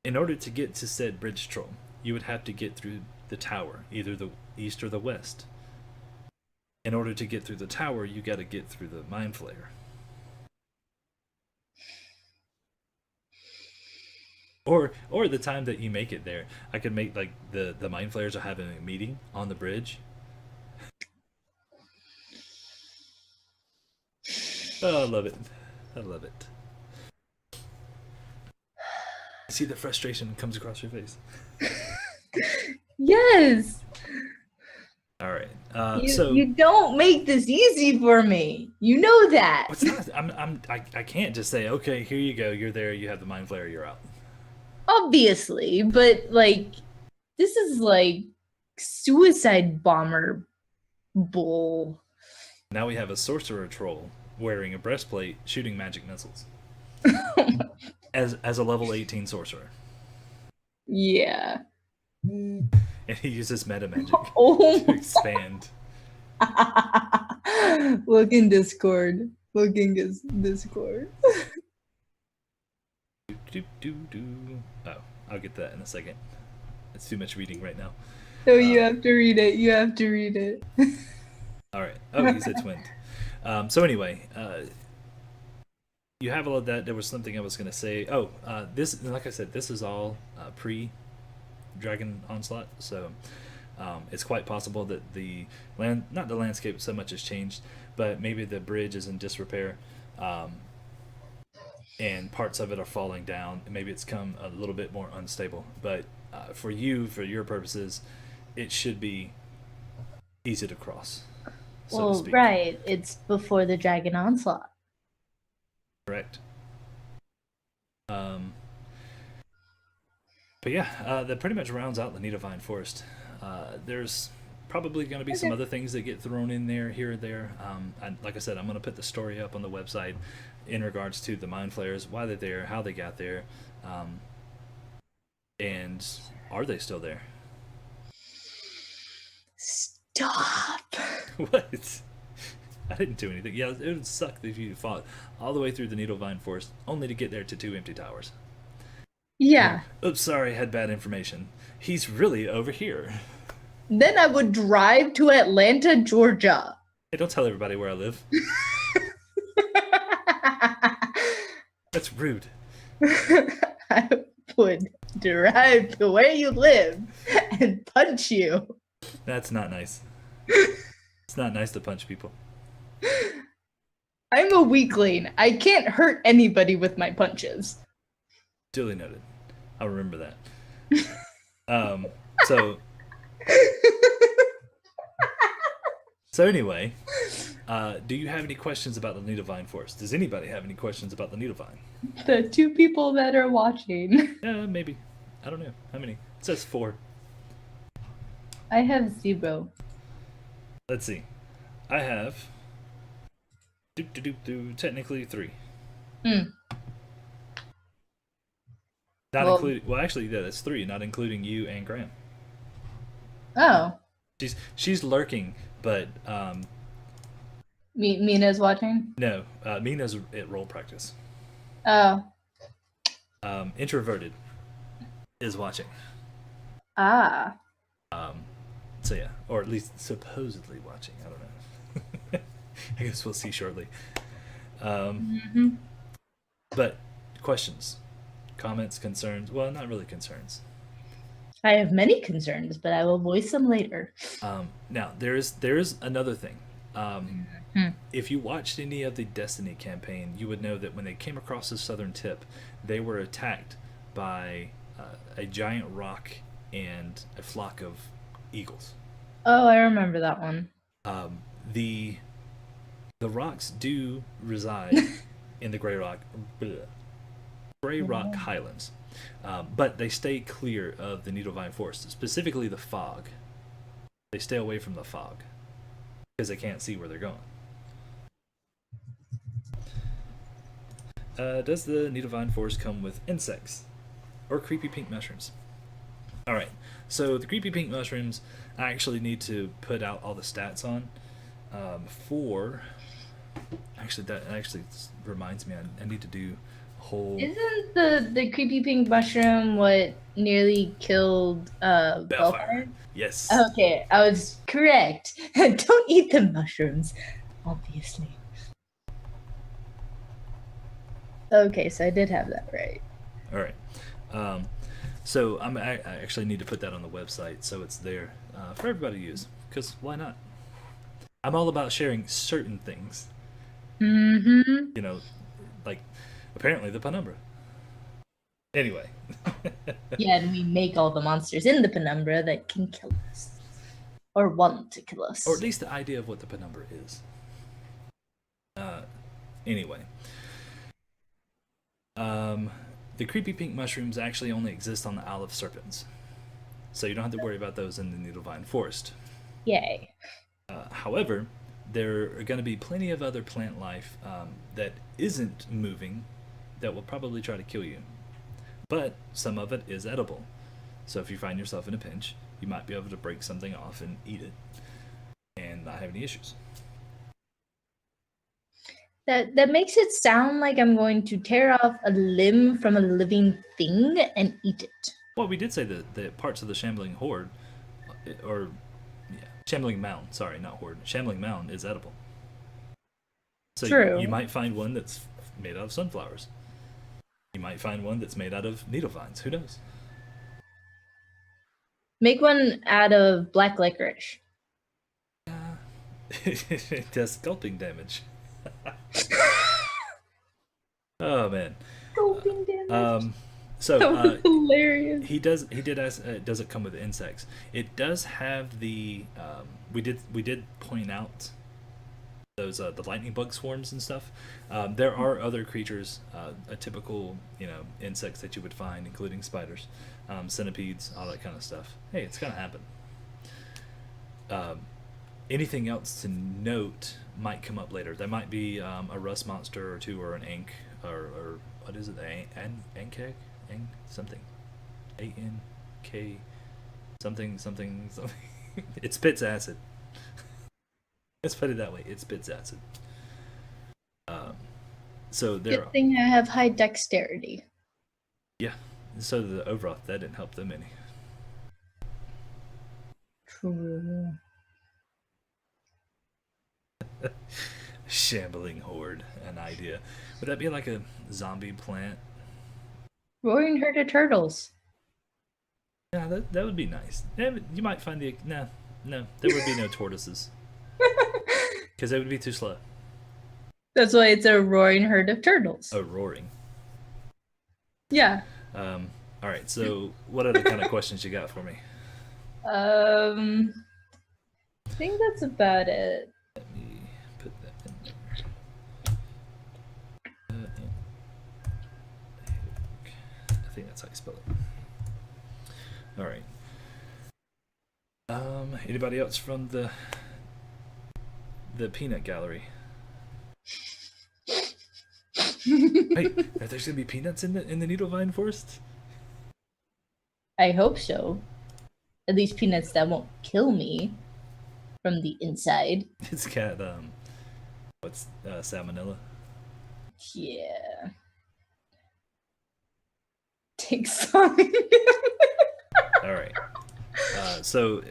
In order to get to said bridge troll, you would have to get through the tower, either the east or the west. In order to get through the tower, you got to get through the mind flayer. Or the time that you make it there, I could make like the mind flayers are having a meeting on the bridge. Oh, I love it. I love it. I see the frustration comes across your face. Yes. All right. You don't make this easy for me. You know that. It's not. I can't just say, okay, here you go. You're there. You have the mind flare. You're out. Obviously, but like this is like suicide bomber bull. Now we have a sorcerer troll wearing a breastplate, shooting magic missiles. as a level 18 sorcerer. Yeah. And he uses meta magic Oh to expand. Look in Discord. Looking at Discord. Oh, I'll get that in a second. It's too much reading right now. Oh, you have to read it. You have to read it. All right. Oh, he said twinned. So anyway, you have all of that. There was something I was going to say. Oh, this, like I said, this is all pre-Dragon Onslaught, so it's quite possible that not the landscape so much has changed, but maybe the bridge is in disrepair, and parts of it are falling down. Maybe it's come a little bit more unstable. But for your purposes, it should be easy to cross. Well, right. It's before the Dragon Onslaught. Correct. But yeah, that pretty much rounds out the Needlevine Forest. There's probably going to be some other things that get thrown in there here or there. Like I said, I'm going to put the story up on the website in regards to the mind flayers, why they're there, how they got there, and are they still there? Stop. What? I didn't do anything. Yeah, it would suck if you fought all the way through the Needlevine Forest only to get there to 2 empty towers. Yeah. Oops, sorry, I had bad information. He's really over here. Then I would drive to Atlanta, Georgia. Hey, don't tell everybody where I live. That's rude. I would drive to where you live and punch you. That's not nice. It's not nice to punch people. I'm a weakling. I can't hurt anybody with my punches. Duly noted. I'll remember that. So anyway, do you have any questions about the Needlevine Forest? Does anybody have any questions about the Needlevine? The 2 people that are watching. Yeah, maybe. I don't know. How many? It says 4. I have 0. Let's see. I have technically 3. Not including. Well, actually, yeah, that's 3, not including you and Graham. Oh. She's lurking, but Mina's watching? No, Mina's at role practice. Oh. Introverted is watching. Ah. So yeah, or at least supposedly watching. I don't know. I guess we'll see shortly. But questions, comments, concerns? Well, not really concerns. I have many concerns, but I will voice them later. Now, there's another thing. If you watched any of the Destiny campaign, you would know that when they came across the southern tip, they were attacked by a giant rock and a flock of eagles. Oh, I remember that one. The rocks do reside in the Grey Rock Highlands, but they stay clear of the Needlevine Forest, specifically the fog. They stay away from the fog because they can't see where they're going. Does the Needlevine Forest come with insects or creepy pink mushrooms? All right, so the creepy pink mushrooms, I actually need to put out all the stats on. That actually reminds me, I need to do a whole. Isn't the creepy pink mushroom what nearly killed Bellfire? Yes. Okay, I was correct. Don't eat the mushrooms, obviously. Okay, so I did have that right. All right. So I actually need to put that on the website so it's there for everybody to use, because why not? I'm all about sharing certain things. Mm-hmm. You know, like apparently the penumbra. Anyway. Yeah, and we make all the monsters in the penumbra that can kill us. Or want to kill us. Or at least the idea of what the penumbra is. Anyway. The creepy pink mushrooms actually only exist on the Isle of Serpents. So you don't have to worry about those in the Needlevine Forest. Yay. However, there are going to be plenty of other plant life that isn't moving that will probably try to kill you. But some of it is edible. So if you find yourself in a pinch, you might be able to break something off and eat it and not have any issues. That makes it sound like I'm going to tear off a limb from a living thing and eat it. Well, we did say that the parts of the Shambling Horde, Shambling Mound, sorry, not Horde. Shambling Mound is edible. So True. You might find one that's made out of sunflowers. You might find one that's made out of needle vines. Who knows? Make one out of black licorice. It does scalping damage. Oh man. Scalping damage. So hilarious. He did ask. Does it come with insects? It does have the. We did point out those the lightning bug swarms and stuff. There are other creatures, a typical insects that you would find, including spiders, centipedes, all that kind of stuff. Hey, it's gonna happen. Anything else to note might come up later. There might be a rust monster or two, or an ank, or what is it? Ankeg? Something. A-N-K something. It spits acid. Let's put it that way. It spits acid. So there. Good thing I have high dexterity. Yeah. So the Overoth, that didn't help them any. True. Shambling Horde, an idea. Would that be like a zombie plant? Roaring herd of turtles. Yeah, that would be nice. Yeah, you might find the no, there would be no tortoises because they would be too slow. That's why it's a roaring herd of turtles. Oh, roaring. Yeah. All right. So, what other kind of questions you got for me? I think that's about it. Let me put that in there. I think that's how you spell it. All right. Anybody else from the peanut gallery? Wait, are there gonna be peanuts in the Needlevine Forest? I hope so. At least peanuts that won't kill me from the inside. It's got what's salmonella? Yeah. Takes time. All right. So,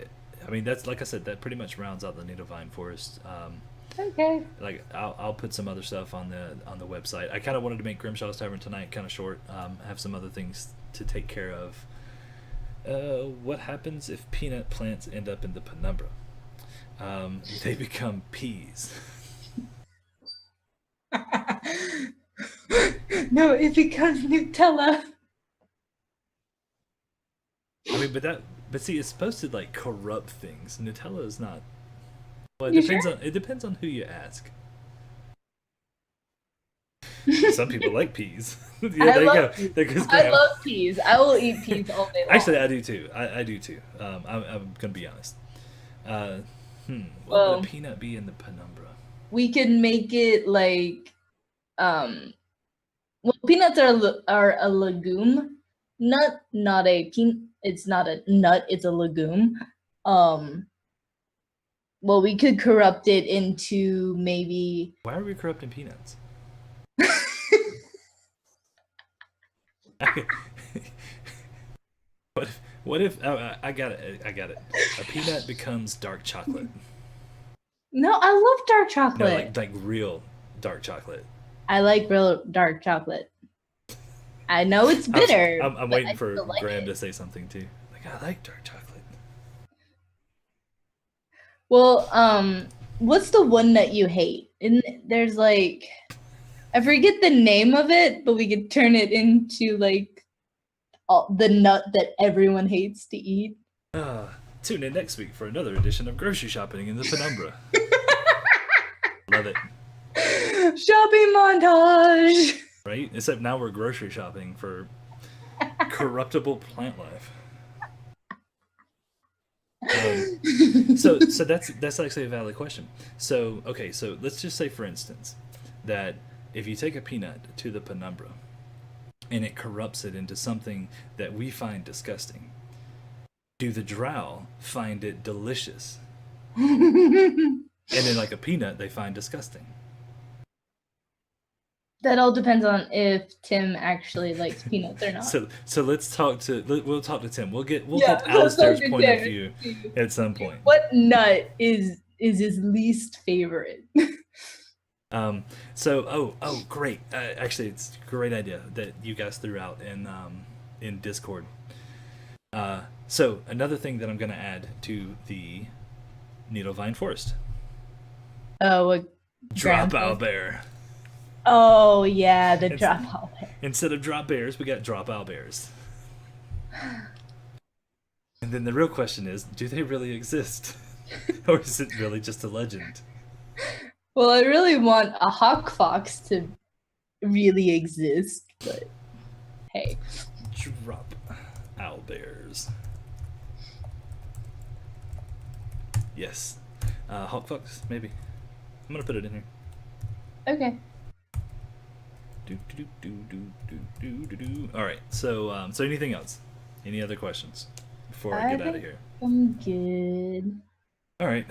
I mean, that's like I said, that pretty much rounds out the Needlevine Forest. Okay. Like I'll put some other stuff on the website. I kind of wanted to make Grimshaw's Tavern tonight kind of short. Have some other things to take care of. What happens if peanut plants end up in the penumbra? They become peas. No, it becomes Nutella. I mean, but see, it's supposed to like corrupt things. Nutella is not. Well, it depends on who you ask. Some people like peas. Yeah, there you go. There goes Graham. I love peas. I will eat peas all day long. Actually, I do too. I do too. I'm gonna be honest. What would a peanut be in the penumbra? We can make it like, well, peanuts are a legume. Not a It's not a nut. It's a legume. Well, we could corrupt it into maybe. Why are we corrupting peanuts? What if I got it. A peanut becomes dark chocolate. No, I love dark chocolate. No, like real dark chocolate. I like real dark chocolate. I know it's bitter. I'm waiting for Graham to say something too. Like, I like dark chocolate. Well, what's the one that you hate? And there's like, I forget the name of it, but we could turn it into like the nut that everyone hates to eat. Tune in next week for another edition of Grocery Shopping in the Penumbra. Love it. Shopping montage. Right? Except now we're grocery shopping for corruptible plant life. So that's actually a valid question. So okay, so let's just say for instance that if you take a peanut to the penumbra and it corrupts it into something that we find disgusting, do the drow find it delicious? And then like a peanut they find disgusting. That all depends on if Tim actually likes peanuts or not. So we'll talk to Tim. We'll get Alistair's point of view at some point. What nut is his least favorite? Great. Actually, it's a great idea that you guys threw out in Discord. So another thing that I'm going to add to the Needlevine Forest. Oh, a drop owlbear. Oh yeah, the drop owlbear. Instead of drop bears, we got drop owlbears. And then the real question is, do they really exist? Or is it really just a legend? Well, I really want a hawk fox to really exist, but hey. Drop owlbears. Yes. Hawk fox, maybe. I'm gonna put it in here. Okay. All right. So anything else? Any other questions before I get out of here? I'm good. All right.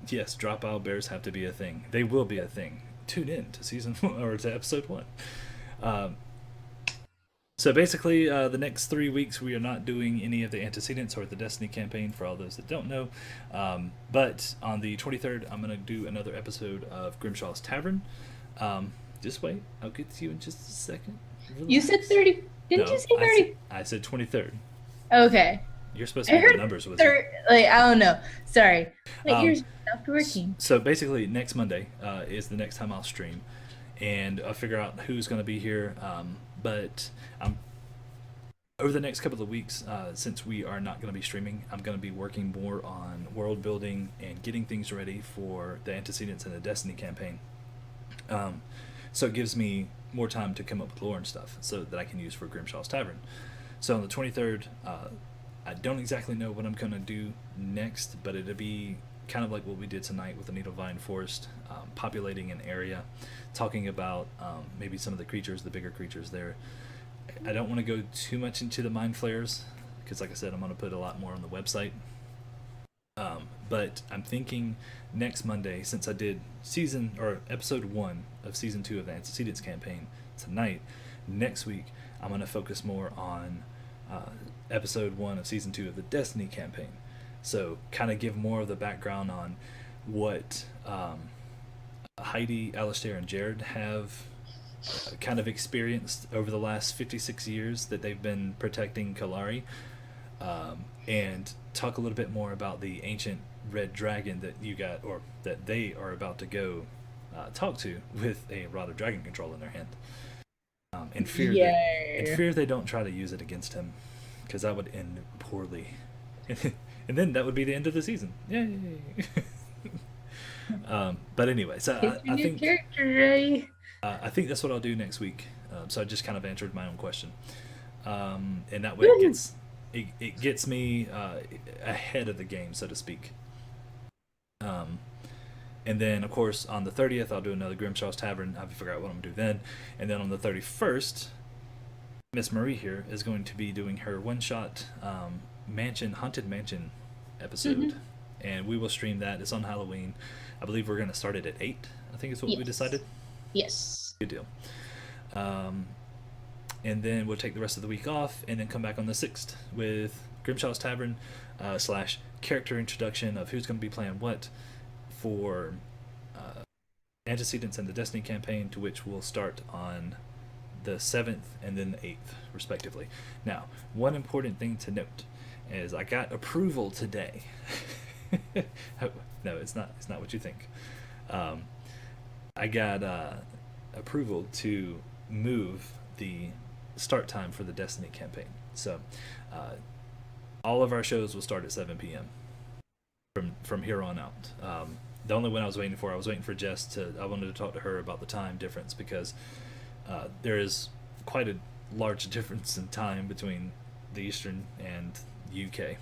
Yes, drop owlbears have to be a thing. They will be a thing. Tune in to season 1 or to episode 1. So basically, the next 3 weeks we are not doing any of the Antecedents or the Destiny campaign for all those that don't know. But on the 23rd, I'm going to do another episode of Grimshaw's Tavern. Just wait. I'll get to you in just a second. Relax. You said 30. Didn't you say 30? I said 23rd. Okay. You're supposed to get the numbers with me. Like, I don't know. Sorry. Like, you're stopped working. So basically, next Monday is the next time I'll stream. And I'll figure out who's going to be here. But over the next couple of weeks, since we are not going to be streaming, I'm going to be working more on world building and getting things ready for the Antecedents and the Destiny campaign. So it gives me more time to come up with lore and stuff so that I can use for Grimshaw's Tavern. So on the 23rd, I don't exactly know what I'm going to do next, but it'll be kind of like what we did tonight with the Needlevine Forest, populating an area, talking about maybe some of the creatures, the bigger creatures there. I don't want to go too much into the mind flayers because, like I said, I'm going to put a lot more on the website. But I'm thinking next Monday, since I did episode 1 of season 2 of the Antecedents campaign tonight, next week I'm going to focus more on episode 1 of season 2 of the Destiny campaign. So kind of give more of the background on what Heidi, Alistair, and Jared have kind of experienced over the last 56 years that they've been protecting Kalari, and talk a little bit more about the ancient red dragon that you got, or that they are about to go talk to with a rod of dragon control in their hand. In fear they don't try to use it against him, because that would end poorly. And then that would be the end of the season. Yay! But anyway, so I think I think that's what I'll do next week. So I just kind of answered my own question, and that way it gets me ahead of the game, so to speak. And then, of course, on the 30th, I'll do another Grimshaw's Tavern. I have to figure out what I'm going to do then. And then on the 31st, Miss Marie here is going to be doing her one-shot Haunted Mansion episode. Mm-hmm. And we will stream that. It's on Halloween. I believe we're going to start it at 8, I think is what we decided. Yes. Good deal. And then we'll take the rest of the week off and then come back on the 6th with Grimshaw's Tavern / character introduction of who's going to be playing what for Antecedents and the Destiny campaign, to which we'll start on the 7th and then the 8th, respectively. Now, one important thing to note is I got approval today. No, it's not what you think. I got approval to move the start time for the Destiny campaign. So all of our shows will start at 7 p.m. from here on out. The only one I was waiting for Jess to. I wanted to talk to her about the time difference because there is quite a large difference in time between the Eastern and UK.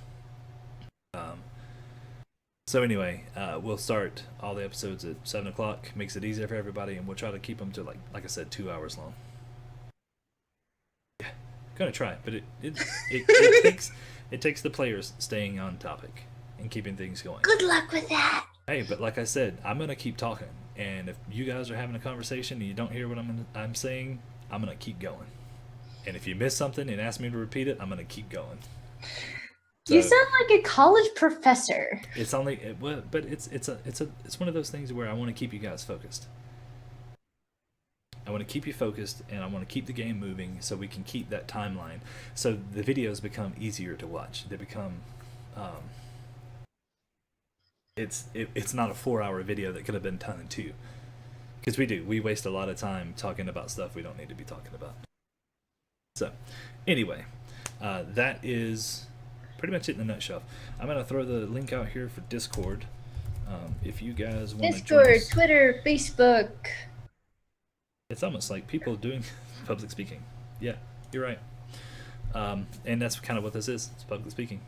So anyway, we'll start all the episodes at 7 o'clock. Makes it easier for everybody, and we'll try to keep them to like I said, 2 hours long. Yeah, gonna try, but it takes the players staying on topic and keeping things going. Good luck with that. Hey, but like I said, I'm gonna keep talking, and if you guys are having a conversation and you don't hear what I'm saying, I'm gonna keep going. And if you miss something and ask me to repeat it, I'm gonna keep going. So, you sound like a college professor. It's only, but it's one of those things where I want to keep you guys focused. I want to keep you focused, and I want to keep the game moving so we can keep that timeline. So the videos become easier to watch. They become, it's not a 4-hour video that could have been done in 2, because we waste a lot of time talking about stuff we don't need to be talking about. So, anyway, that is pretty much it in a nutshell. I'm gonna throw the link out here for Discord. If you guys want to join us. Twitter, Facebook. It's almost like people doing public speaking. Yeah, you're right. And that's kind of what this is. It's public speaking.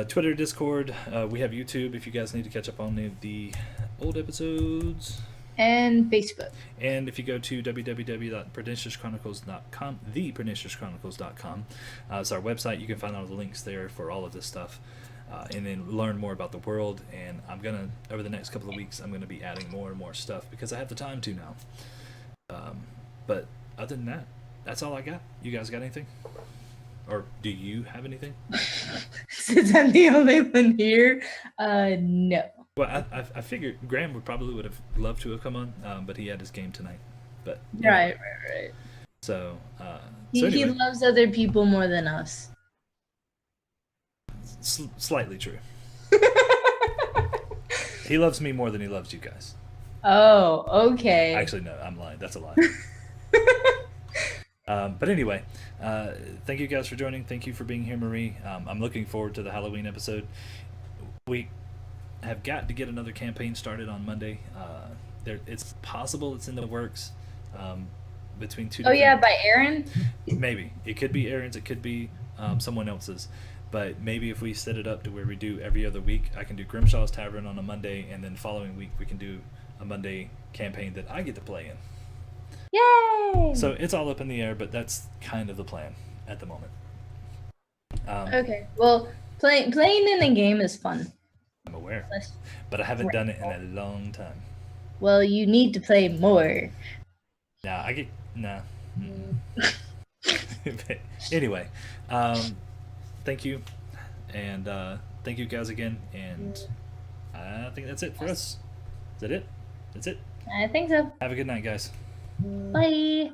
Twitter, Discord. We have YouTube if you guys need to catch up on the old episodes. And Facebook. And if you go to www.perniciouschronicles.com, theperniciouschronicles.com, it's our website. You can find all the links there for all of this stuff, and then learn more about the world. And I'm gonna, over the next couple of weeks, I'm gonna be adding more and more stuff because I have the time to now. But other than that, that's all I got. You guys got anything? Or do you have anything? Since I'm the only one here, no. Well, I figured Graham would have loved to have come on, but he had his game tonight. But right. So, he loves other people more than us. Slightly true. He loves me more than he loves you guys. Oh, okay. Actually, no, I'm lying. That's a lie. But anyway, thank you guys for joining. Thank you for being here, Marie. I'm looking forward to the Halloween episode. We have got to get another campaign started on Monday. It's possible it's in the works between two. Oh yeah, by Aaron. Maybe it could be Aaron's. It could be someone else's. But maybe if we set it up to where we do every other week, I can do Grimshaw's Tavern on a Monday, and then following week we can do a Monday campaign that I get to play in. Yay! So it's all up in the air, but that's kind of the plan at the moment. Okay. Well, playing in a game is fun. I'm aware, but I haven't done it in a long time. Well, you need to play more. Anyway, thank you, and thank you guys again, and I think that's it for us. Is that it? That's it. I think so. Have a good night, guys. Bye.